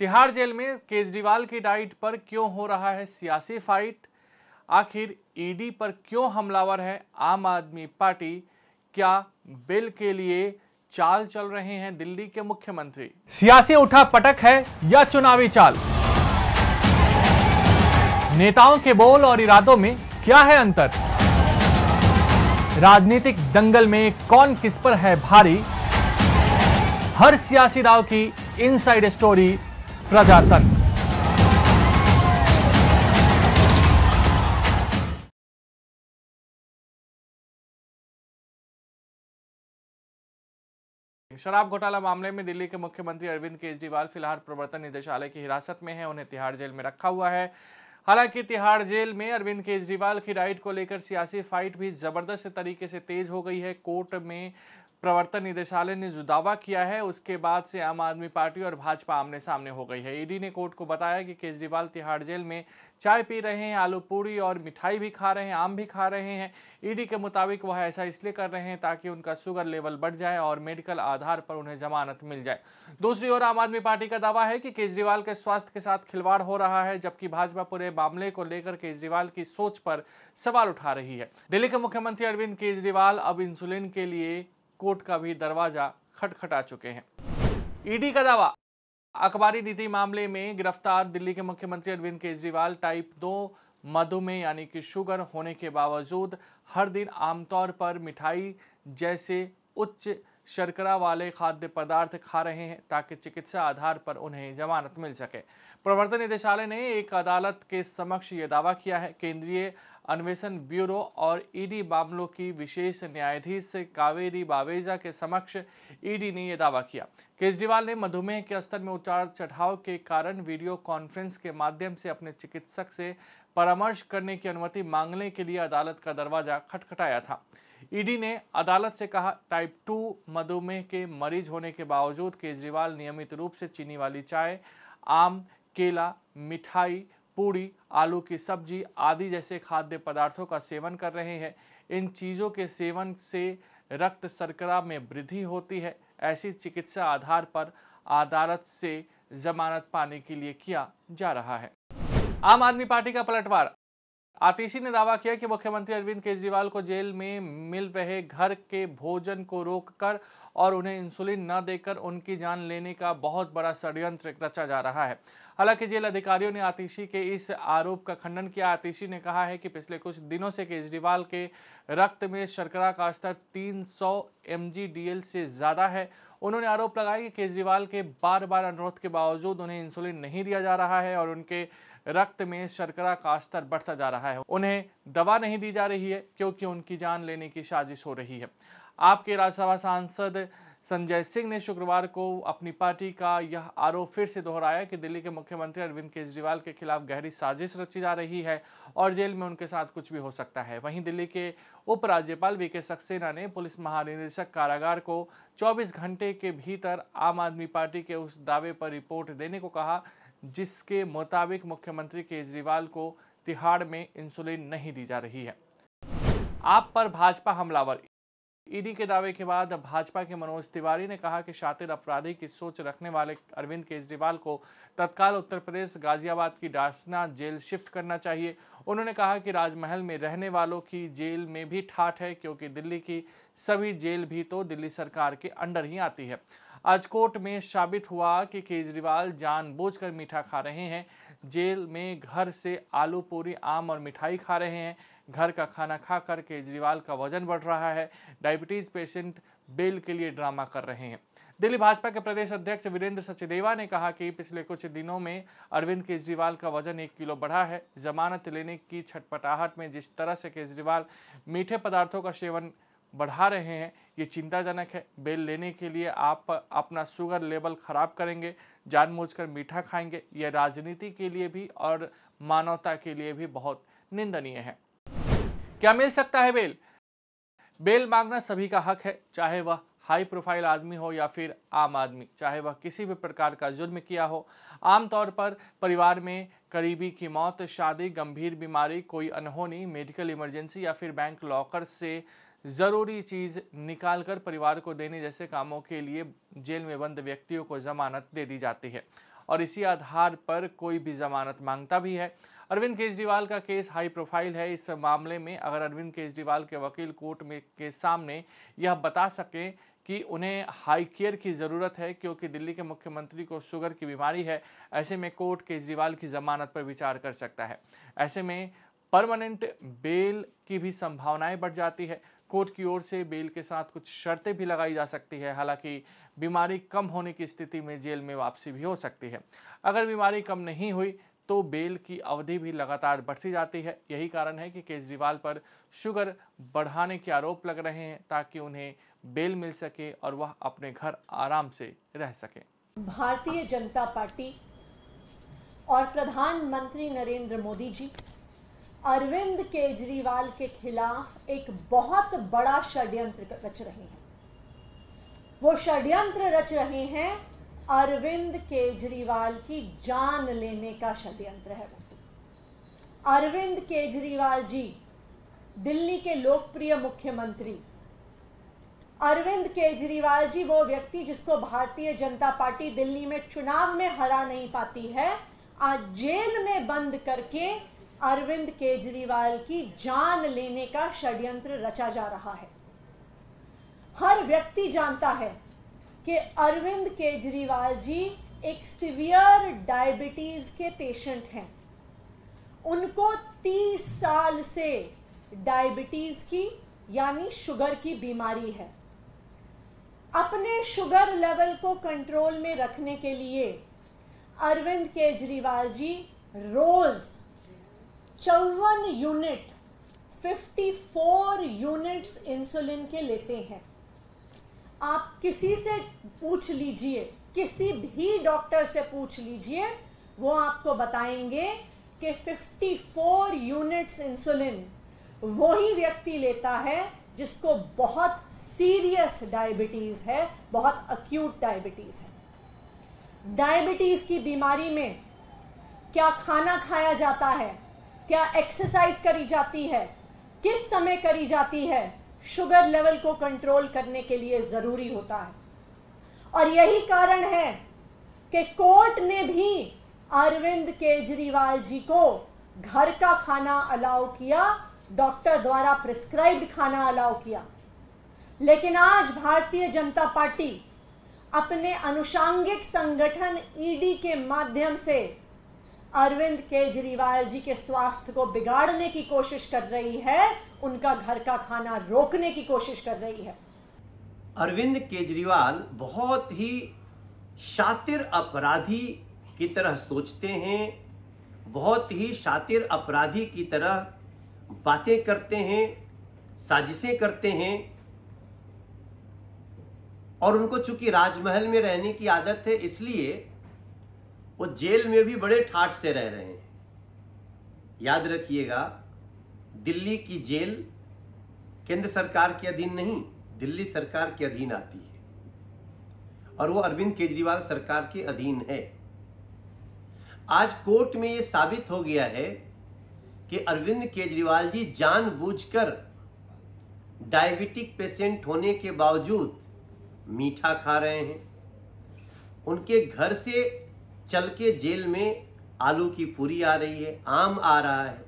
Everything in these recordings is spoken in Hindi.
तिहाड़ जेल में केजरीवाल की डाइट पर क्यों हो रहा है सियासी फाइट? आखिर ईडी पर क्यों हमलावर है आम आदमी पार्टी? क्या बिल के लिए चाल चल रहे हैं दिल्ली के मुख्यमंत्री? सियासी उठापटक है या चुनावी चाल? नेताओं के बोल और इरादों में क्या है अंतर? राजनीतिक दंगल में कौन किस पर है भारी? हर सियासी दांव की इनसाइड स्टोरी प्रजातंत्र। शराब घोटाला मामले में दिल्ली के मुख्यमंत्री अरविंद केजरीवाल फिलहाल प्रवर्तन निदेशालय की हिरासत में है। उन्हें तिहाड़ जेल में रखा हुआ है। हालांकि तिहाड़ जेल में अरविंद केजरीवाल की राइड को लेकर सियासी फाइट भी जबरदस्त तरीके से तेज हो गई है। कोर्ट में प्रवर्तन निदेशालय ने जो दावा किया है उसके बाद से आम आदमी पार्टी और भाजपा आमने सामने हो गई है। ईडी ने कोर्ट को बताया कि केजरीवाल तिहाड़ जेल में चाय पी रहे हैं, आलू पूरी और मिठाई भी खा रहे हैं, आम भी खा रहे हैं। ईडी के मुताबिक वह ऐसा इसलिए कर रहे हैं ताकि उनका शुगर लेवल बढ़ जाए और मेडिकल आधार पर उन्हें जमानत मिल जाए। दूसरी ओर आम आदमी पार्टी का दावा है कि केजरीवाल के स्वास्थ्य के साथ खिलवाड़ हो रहा है, जबकि भाजपा पूरे मामले को लेकर केजरीवाल की सोच पर सवाल उठा रही है। दिल्ली के मुख्यमंत्री अरविंद केजरीवाल अब इंसुलिन के लिए कोर्ट का भी दरवाजा खटखटा चुके हैं। ईडी का दावा, अखबारी नीति मामले में गिरफ्तार दिल्ली के मुख्यमंत्री अरविंद केजरीवाल टाइप 2 मधुमेह यानी कि शुगर होने के बावजूद हर दिन आमतौर पर मिठाई जैसे उच्च शर्करा वाले खाद्य पदार्थ खा रहे हैं ताकि चिकित्सा आधार पर उन्हें जमानत मिल सके। प्रवर्तन निदेशालय ने एक अदालत के समक्ष ये दावा किया है। केंद्रीय अन्वेषण ब्यूरो और ईडी मामलों की विशेष न्यायाधीश कावेरी बावेजा के समक्ष ईडी ने यह दावा किया। केजरीवाल ने मधुमेह के स्तर में उतार चढ़ाव के कारण वीडियो कॉन्फ्रेंस के माध्यम से अपने चिकित्सक से परामर्श करने की अनुमति मांगने के लिए अदालत का दरवाजा खटखटाया था। ईडी ने अदालत से कहा, टाइप 2 मधुमेह के मरीज होने के बावजूद केजरीवाल नियमित रूप से चीनी वाली चाय, आम, केला, मिठाई, पूड़ी, आलू की सब्जी आदि जैसे खाद्य पदार्थों का सेवन कर रहे हैं। इन चीज़ों के सेवन से रक्त शर्करा में वृद्धि होती है। ऐसी चिकित्सा आधार पर अदालत से जमानत पाने के लिए किया जा रहा है। आम आदमी पार्टी का पलटवार, आतिशी ने दावा किया कि मुख्यमंत्री अरविंद केजरीवाल को जेल में मिल रहे घर के भोजन को रोककर और उन्हें इंसुलिन न देकर उनकी जान लेने का बहुत बड़ा षड्यंत्र रचा जा रहा है। हालांकि जेल अधिकारियों ने आतिशी के इस आरोप का खंडन किया। आतिशी ने कहा है कि पिछले कुछ दिनों से केजरीवाल के रक्त में शर्करा का स्तर 300 mg/dl से ज़्यादा है। उन्होंने आरोप लगाया कि केजरीवाल के बार बार अनुरोध के बावजूद उन्हें इंसुलिन नहीं दिया जा रहा है और उनके रक्त में शर्करा का स्तर बढ़ता जा रहा है। उन्हें दवा नहीं दी जा रही है क्योंकि उनकी जान लेने की साजिश हो रही है। आपके राज्यसभा सांसद संजय सिंह ने शुक्रवार को अपनी पार्टी का यह आरोप फिर से दोहराया कि दिल्ली के मुख्यमंत्री अरविंद केजरीवाल के खिलाफ गहरी साजिश रची जा रही है और जेल में उनके साथ कुछ भी हो सकता है। वहीं दिल्ली के उपराज्यपाल वीके सक्सेना ने पुलिस महानिदेशक कारागार को 24 घंटे के भीतर आम आदमी पार्टी के उस दावे पर रिपोर्ट देने को कहा जिसके मुताबिक मुख्यमंत्री केजरीवाल को तिहाड़ में इंसुलिन नहीं दी जा रही है। आप पर भाजपा हमलावर, ईडी के दावे के बाद भाजपा के मनोज तिवारी ने कहा कि शातिर अपराधी की सोच रखने वाले अरविंद केजरीवाल को तत्काल उत्तर प्रदेश गाजियाबाद की डासना जेल शिफ्ट करना चाहिए। उन्होंने कहा कि राजमहल में रहने वालों की जेल में भी ठाठ है क्योंकि दिल्ली की सभी जेल भी तो दिल्ली सरकार के अंडर ही आती है। आज कोर्ट में साबित हुआ कि केजरीवाल जानबूझकर मीठा खा रहे हैं। जेल में घर से आलू पूरी, आम और मिठाई खा रहे हैं। घर का खाना खाकर केजरीवाल का वजन बढ़ रहा है। डायबिटीज पेशेंट बेल के लिए ड्रामा कर रहे हैं। दिल्ली भाजपा के प्रदेश अध्यक्ष वीरेंद्र सचदेवा ने कहा कि पिछले कुछ दिनों में अरविंद केजरीवाल का वजन 1 किलो बढ़ा है। जमानत लेने की छटपटाहट में जिस तरह से केजरीवाल मीठे पदार्थों का सेवन बढ़ा रहे हैं ये चिंताजनक है। बेल लेने के लिए आप अपना शुगर लेवल खराब करेंगे, जानबूझकर मीठा खाएंगे। यह राजनीति के लिए भी और मानवता के लिए भी बहुत निंदनीय है। क्या मिल सकता है बेल? बेल मांगना सभी का हक है, चाहे वह हाई प्रोफाइल आदमी हो या फिर आम आदमी, चाहे वह किसी भी प्रकार का जुर्म किया हो। आमतौर पर परिवार में करीबी की मौत, शादी, गंभीर बीमारी, कोई अनहोनी, मेडिकल इमरजेंसी या फिर बैंक लॉकर से ज़रूरी चीज़ निकालकर परिवार को देने जैसे कामों के लिए जेल में बंद व्यक्तियों को जमानत दे दी जाती है और इसी आधार पर कोई भी जमानत मांगता भी है। अरविंद केजरीवाल का केस हाई प्रोफाइल है। इस मामले में अगर अरविंद केजरीवाल के वकील कोर्ट में के सामने यह बता सकें कि उन्हें हाई केयर की ज़रूरत है क्योंकि दिल्ली के मुख्यमंत्री को शुगर की बीमारी है, ऐसे में कोर्ट केजरीवाल की ज़मानत पर विचार कर सकता है। ऐसे में परमानेंट बेल की भी संभावनाएं बढ़ जाती है। कोर्ट की ओर से बेल के साथ कुछ शर्तें भी लगाई जा सकती है। हालांकि बीमारी कम होने की स्थिति में जेल में वापसी भी हो सकती है। अगर बीमारी कम नहीं हुई तो बेल की अवधि भी लगातार बढ़ती जाती है। यही कारण है कि केजरीवाल पर शुगर बढ़ाने के आरोप लग रहे हैं ताकि उन्हें बेल मिल सके और वह अपने घर आराम से रह सके। भारतीय जनता पार्टी और प्रधानमंत्री नरेंद्र मोदी जी अरविंद केजरीवाल के खिलाफ एक बहुत बड़ा षड्यंत्र रच रहे हैं। वो षड्यंत्र रच रहे हैं अरविंद केजरीवाल की जान लेने का षड्यंत्र है। वो अरविंद केजरीवाल जी दिल्ली के लोकप्रिय मुख्यमंत्री, अरविंद केजरीवाल जी वो व्यक्ति जिसको भारतीय जनता पार्टी दिल्ली में चुनाव में हरा नहीं पाती है, आज जेल में बंद करके अरविंद केजरीवाल की जान लेने का षड्यंत्र रचा जा रहा है। हर व्यक्ति जानता है कि अरविंद केजरीवाल जी एक सीवियर डायबिटीज के पेशेंट हैं। उनको 30 साल से डायबिटीज की यानी शुगर की बीमारी है। अपने शुगर लेवल को कंट्रोल में रखने के लिए अरविंद केजरीवाल जी रोज 54 यूनिट 54 यूनिट्स इंसुलिन के लेते हैं। आप किसी से पूछ लीजिए, किसी भी डॉक्टर से पूछ लीजिए, वो आपको बताएंगे कि 54 यूनिट्स इंसुलिन वही व्यक्ति लेता है जिसको बहुत सीरियस डायबिटीज है, बहुत अक्यूट डायबिटीज है। डायबिटीज की बीमारी में क्या खाना खाया जाता है, क्या एक्सरसाइज करी जाती है, किस समय करी जाती है, शुगर लेवल को कंट्रोल करने के लिए जरूरी होता है। और यही कारण है कि कोर्ट ने भी अरविंद केजरीवाल जी को घर का खाना अलाउ किया, डॉक्टर द्वारा प्रिस्क्राइब्ड खाना अलाउ किया। लेकिन आज भारतीय जनता पार्टी अपने अनुषांगिक संगठन ईडी के माध्यम से अरविंद केजरीवाल जी के स्वास्थ्य को बिगाड़ने की कोशिश कर रही है, उनका घर का खाना रोकने की कोशिश कर रही है। अरविंद केजरीवाल बहुत ही शातिर अपराधी की तरह सोचते हैं, बहुत ही शातिर अपराधी की तरह बातें करते हैं, साजिशें करते हैं। और उनको चूंकि राजमहल में रहने की आदत है, इसलिए वो जेल में भी बड़े ठाठ से रह रहे हैं। याद रखिएगा, दिल्ली की जेल केंद्र सरकार के अधीन नहीं, दिल्ली सरकार के अधीन आती है और वो अरविंद केजरीवाल सरकार के अधीन है। आज कोर्ट में ये साबित हो गया है कि अरविंद केजरीवाल जी जानबूझकर डायबिटिक पेशेंट होने के बावजूद मीठा खा रहे हैं। उनके घर से चल के जेल में आलू की पूरी आ रही है, आम आ रहा है।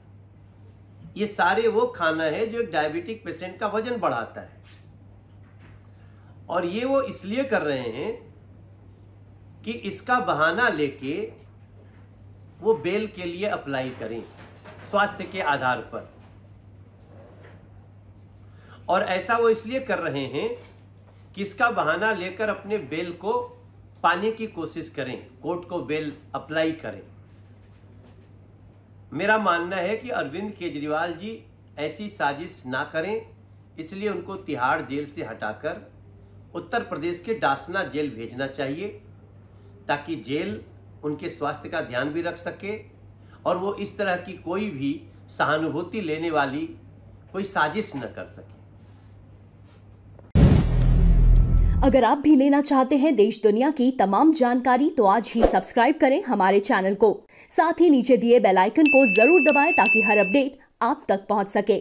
ये सारे वो खाना है जो एक डायबिटिक पेशेंट का वजन बढ़ाता है। और ये वो इसलिए कर रहे हैं कि इसका बहाना लेके वो बेल के लिए अप्लाई करें स्वास्थ्य के आधार पर। और ऐसा वो इसलिए कर रहे हैं कि इसका बहाना लेकर अपने बेल को पाने की कोशिश करें, कोर्ट को बेल अप्लाई करें। मेरा मानना है कि अरविंद केजरीवाल जी ऐसी साजिश ना करें, इसलिए उनको तिहाड़ जेल से हटाकर उत्तर प्रदेश के डासना जेल भेजना चाहिए, ताकि जेल उनके स्वास्थ्य का ध्यान भी रख सके और वो इस तरह की कोई भी सहानुभूति लेने वाली कोई साजिश न कर सके। अगर आप भी लेना चाहते हैं देश दुनिया की तमाम जानकारी तो आज ही सब्सक्राइब करें हमारे चैनल को। साथ ही नीचे दिए बेल आइकन को जरूर दबाएं ताकि हर अपडेट आप तक पहुंच सके।